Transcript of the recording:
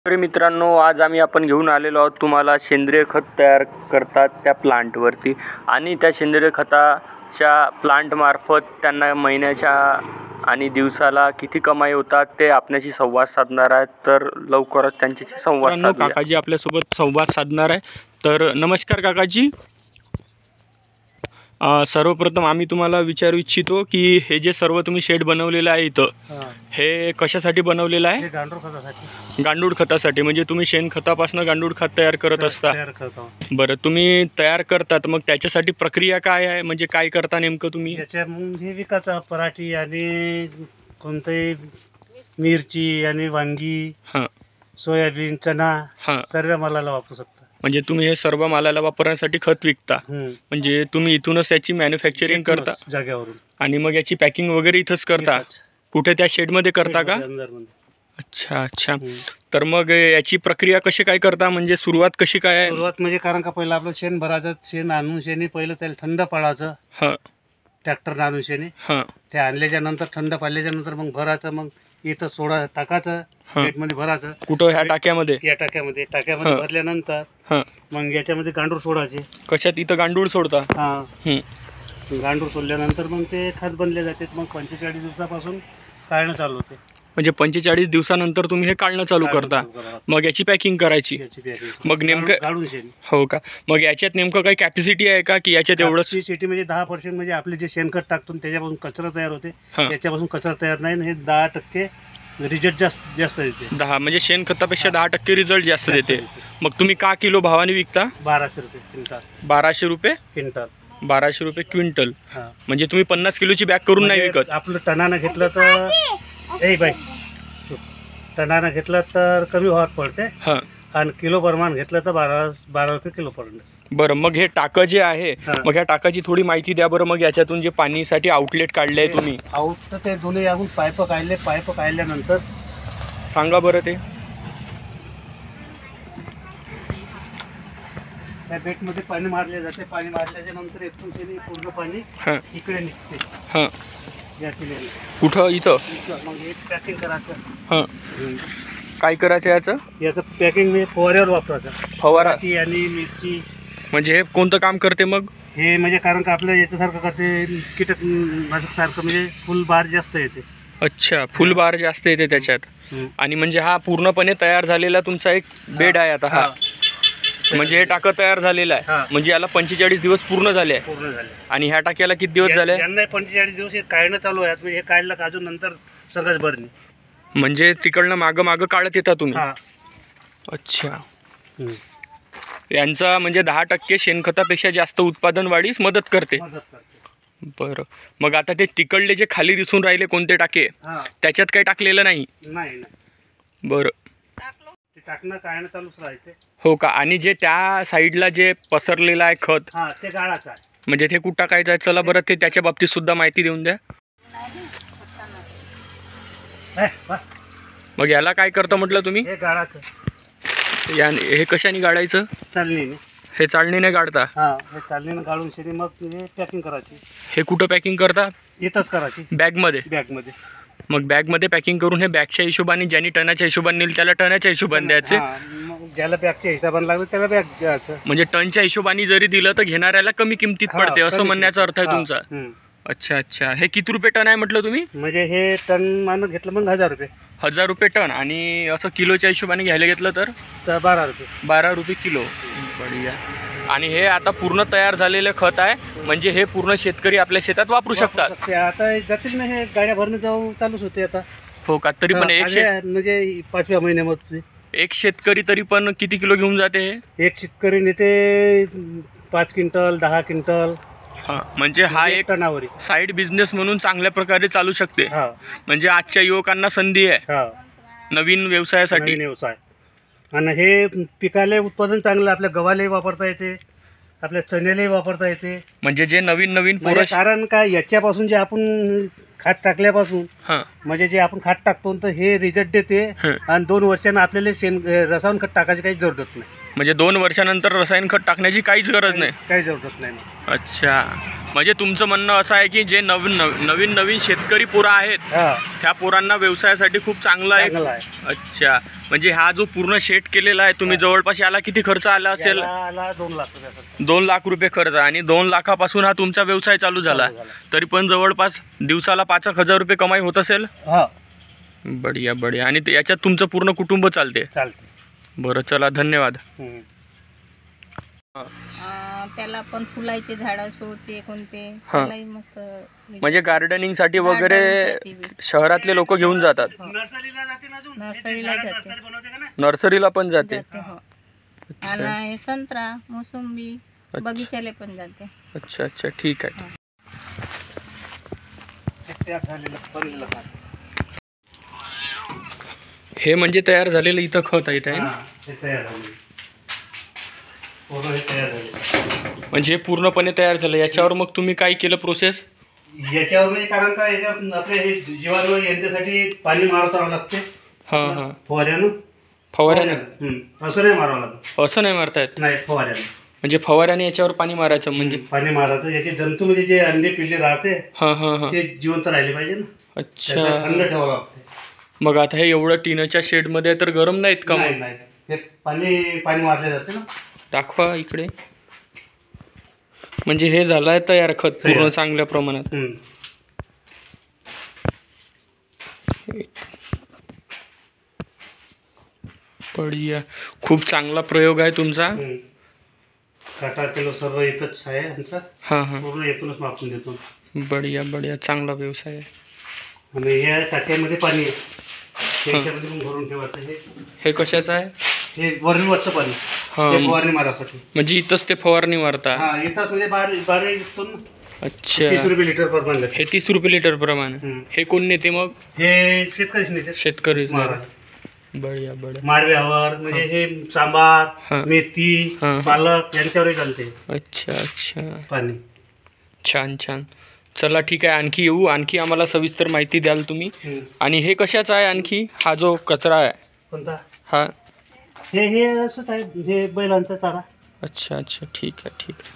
तर मित्रांनो, आज आपण घेऊन आलेलो आहोत तुम्हाला सेंद्रिय खत तयार करतात त्या प्लांटवरती आणि त्या सेंद्रिय खताच्या प्लांटमार्फत त्यांना महिन्याच्या आणि दिवसाला किती कमाई होतात ते आपल्याशी संवाद साधणार आहेत. तर लवकरच त्यांच्याशी संवाद साधूया. काकाजी आपल्यासोबत संवाद साधणार आहे. तर नमस्कार काकाजी. सर्वप्रथम आम्ही तुम्हाला विचारू इच्छितो की हे जे सर्व तुम्ही शेड बनवलेलं आहे इथं, हे कशासाठी बनवलेलं आहे? गांडूळ खतासाठी. गांडूळ खतासाठी. म्हणजे तुम्ही शेणखतापासून गांडूळ खत तयार करत असता. बरं, तुम्ही तयार करतात मग त्याच्यासाठी प्रक्रिया काय आहे, म्हणजे काय करता नेमकं तुम्ही? याच्या हे विकायचा पराठी आणि कोणतेही मिरची आणि वांगी, सोयाबीन, चना सर्व मालाला वापरू शकता. म्हणजे तुम्ही हे सर्व मालाला वापरण्यासाठी खत विकता. म्हणजे तुम्ही इथूनच याची मॅन्युफॅक्चरिंग करता जागेवरून आणि मग याची पॅकिंग वगैरे इथंच करता? कुठे त्या शेडमध्ये करता का? अच्छा अच्छा. तर मग याची प्रक्रिया कशी काय करता, म्हणजे सुरुवात कशी काय आहे? सुरुवात म्हणजे कारण का पहिलं आपलं शेण भरायचं, शेण आणून शेणी पहिलं त्याला थंड पाडायचं. ट्रॅक्टर आणून शेणी ते आणल्याच्या नंतर थंड पाडल्याच्या नंतर मग भरायचं. मग इथं सोडा टाकायचं, पेटमध्ये भरायचं. कुठं? ह्या टाक्यामध्ये? या टाक्यामध्ये भरल्यानंतर मग याच्यामध्ये गांडूळ सोडायचे. कशात? इथं गांडूळ सोडता? गांडूळ सोडल्यानंतर मग ते खत बनले जाते. मग 45 दिवसापासून काढणं चालू होते. म्हणजे 45 दिवसानंतर तुम्ही हे काढणं चालू करता. मग याची पॅकिंग करायची. मग नेमकं काढून शेण. हो का? मग याच्यात नेमकं काही कॅपॅसिटी आहे का की याच्यात एवढं? कॅपॅसिटी म्हणजे 10% म्हणजे आपले जे शेणखत टाकतो त्याच्यापासून कचरा तयार होते. याच्यापासून कचरा तयार नाही. हे 10% रिजल्ट जास्त देते. 10 म्हणजे शेणखतापेक्षा 10% रिझल्ट जास्त देते. मग तुम्ही का किलो भावाने विकता? 1200 रुपये क्विंटल. 1200 रुपये क्विंटल? 1200 रुपये क्विंटल. म्हणजे तुम्ही 50 किलोची बॅग करून नाही विकत? आपलं टनानं घेतलं तर टनानं घेतलं तर कमी भावात पडते आणि किलो प्रमाण घेतलं तर 12 रुपये किलो पडणार. बरं, मग हे टाकं जे आहे, मग ह्या टाकाची थोडी माहिती द्या बरं. मग याच्यातून जे पाणीसाठी आउटलेट काढले आहे तुम्ही? आउट ते दोन्ही याहून पाईप काढल्यानंतर सांगा बरं. ते त्या बेटमध्ये पाणी मारले जाते. पाणी मारल्याच्या नंतर इथून पूर्ण पाणी इकडे निघते. कुठं? इथं? मग हे पॅकिंग करायचं. काय करायचं याचं पॅकिंग मी फवाऱ्यावर वापरायचं. फवारा आणि मिरची. म्हणजे हे कोणतं काम करते मग हे? म्हणजे कारण का आपलं याच्यासारखं करते, कीटकनाशक सारखं, म्हणजे फुलबार जास्त येते. अच्छा, फुलबार जास्त येते त्याच्यात. आणि म्हणजे हा पूर्णपणे तयार झालेला तुमचा एक बेड आहे आता. हा म्हणजे हे टाकं तयार झालेलं आहे. म्हणजे याला 45 दिवस पूर्ण झाले आहे. आणि ह्या टाक्याला किती दिवस झाले? 45 दिवस हे काढणं चालू आहे. हे काढलं का अजून नंतर सगळंच भरणी. म्हणजे तिकडनं मागं काढत येता तुम्ही? अच्छा. यांचा म्हणजे 10% शेणखतापेक्षा जास्त उत्पादन वाढीस मदत करते. बरं, मग आता ते तिकडले जे खाली दिसून राहिले कोणते टाके, त्याच्यात काही टाकलेलं नाही? बरं, टाकणं काढणं चालूच राहते. हो का? आणि जे त्या साईडला जे पसरलेलं आहे खत, ते गाळाचं आहे. म्हणजे ते कुठं टाकायचं आहे? चला बरं, ते त्याच्या बाबतीत सुद्धा माहिती देऊन द्या. मग याला काय करता म्हटलं तुम्ही? हे गाळाचं. हे कशाने गाडायचं? चालणीने. हे चालणीने गाडता? हे चालणीने गाळून शेणी मग हे पॅकिंग करायची. हे कुठं पॅकिंग करता? इथंच करायची. बॅगमध्ये? मग बॅगमध्ये पॅकिंग करून हे बॅगच्या हिशोबाने, ज्यांनी टनाच्या हिशोबाने नेईल त्याला टनाच्या हिशोबाने द्यायचे. ज्याला बॅगच्या हिशोबाने लागलं त्याला बॅग द्यायचं. म्हणजे टनच्या हिशोबाने जरी दिलं तर घेणाऱ्याला कमी किमतीत पडते, असं म्हणण्याचा अर्थ आहे तुमचा? अच्छा अच्छा. हे किती रुपये टन आहे म्हटलं तुम्ही? म्हणजे हे टन मानून घेतलं मग 1000 रुपये. 1000 रुपये टन. आणि असं किलोच्या हिशोबाने घ्यायला घेतलं तर 12 रुपये. 12 रुपये किलो. बढिया. आणि हे आता पूर्ण तयार झालेलं खत आहे, म्हणजे हे पूर्ण शेतकरी आपल्या शेतात वापरू शकतात. आता जातील ना, हे गाड्या भरणं जाऊ चालूच होते आता. हो का? तरी पण म्हणजे 5व्या महिन्यामध्ये एक शेतकरी तरी पण किती किलो घेऊन जाते? हे एक शेतकरी नेते 5 क्विंटल 10 क्विंटल. म्हणजे हा एक टनावर साईड बिझनेस म्हणून चांगल्या प्रकारे चालू शकते. म्हणजे आजच्या युवकांना संधी आहे नवीन व्यवसायासाठी. व्यवसाय. आणि हे पिकाले उत्पादन चांगलं, आपल्या गव्हालाही वापरता येते, आपल्या चण्यालाही वापरता येते. म्हणजे जे नवीन कारण काय, याच्यापासून जे आपण खत टाकल्यापासून, म्हणजे जे आपण खत टाकतो तर हे रिझल्ट देते. आणि 2 वर्षांना आपल्याला रसायन खत टाकायची काही जरूरत नाही. म्हणजे 2 वर्षानंतर रसायन खत टाकण्याची काहीच गरज नाही? काही जरूरत नाही. अच्छा. म्हणजे तुमचं म्हणणं असं आहे की जे नवीन शेतकरी पोरं आहेत त्या पोरांना व्यवसायासाठी खूप चांगला आहे. अच्छा, म्हणजे हा जो पूर्ण शेट केलेला आहे तुम्ही, जवळपास याला किती खर्च आला असेल? 2 लाख रुपये खर्च, आणि 2 लाखापासून हा तुमचा व्यवसाय चालू झाला. तरी पण जवळपास दिवसाला 5,000 रुपये कमाई होत असेल. बढिया बढिया. आणि याच्यात तुमचं पूर्ण कुटुंब चालते. बरं, चला, धन्यवाद. त्याला पण फुलाचे झाडं शोचे कोणते त्यालाही मस्त, म्हणजे गार्डनिंग साठी वगैरे शहरातले लोक घेऊन जातात. नर्सरीला जाते. नर्सरीला पण जाते. आणि संत्रा, मोसंबी बगीचाले पण जाते. अच्छा अच्छा, ठीक आहे. हे म्हणजे तयार झालेलं इथं खत आहे ना? म्हणजे पूर्णपणे तयार झालं. याच्यावर मग तुम्ही काय केलं प्रोसेस? याच्यावर नाही, कारण का याच्यात आपले हे जीवाणू यांच्यासाठी पाणी मारतावं लागते. फवाऱ्यानं असं नाही मारावं लागत. असं नाही मारता येत? नाही, फवाऱ्यानं. म्हणजे फवाऱ्याने याच्यावर पाणी मारायचं? म्हणजे पाणी मारायचं, याचे जंतू म्हणजे जे अंडे पिल्ले राहते ते जिवंत राहिले पाहिजे ना. अच्छा, थंड ठेवावं लागते. मग आता हे एवढं टिनाच्या शेड मध्ये तर गरम नाहीत का? नाही, ते पाणी मारले जाते ना. दाखवा इकडे. म्हणजे हे झालंय तयार खत पूर्ण चांगल्या प्रमाणात. बढिया, खूप चांगला प्रयोग आहे तुमचा. काटा किलो सर्व इथंच आहे आमचा. पूर्ण इथूनच मापून देतो. बढिया बढिया, चांगला व्यवसाय आहे. आणि या टाक्यामध्ये पाणी भरून ठेवायचं. हे कशाचं आहे? हे वरणवरचं पाणी, फवारणी मारासाठी. म्हणजे इथंच ते फवारणी मारता? इथंच, म्हणजे बारे दिसतो ना. अच्छा, 30 रुपये लिटर प्रमाणे. हे 30 रुपये लिटर प्रमाणे. हे कोण नेते मग? हे शेतकरीच नेते. शेतकरीच. बढिया बढिया. माळव्यावर म्हणजे हे सांबार, मेथी, पालक यांच्यावरही चालते. अच्छा अच्छा, पाणी. छान छान. चला, ठीक आहे, आणखी येऊ. आणखी आम्हाला सविस्तर माहिती द्याल तुम्ही? आणि हे कशाचा आहे आणखी, हा जो कचरा आहे? कोणता? हा, हे असंच आहे, हे बैलांचा चारा. अच्छा अच्छा, ठीक आहे ठीक आहे.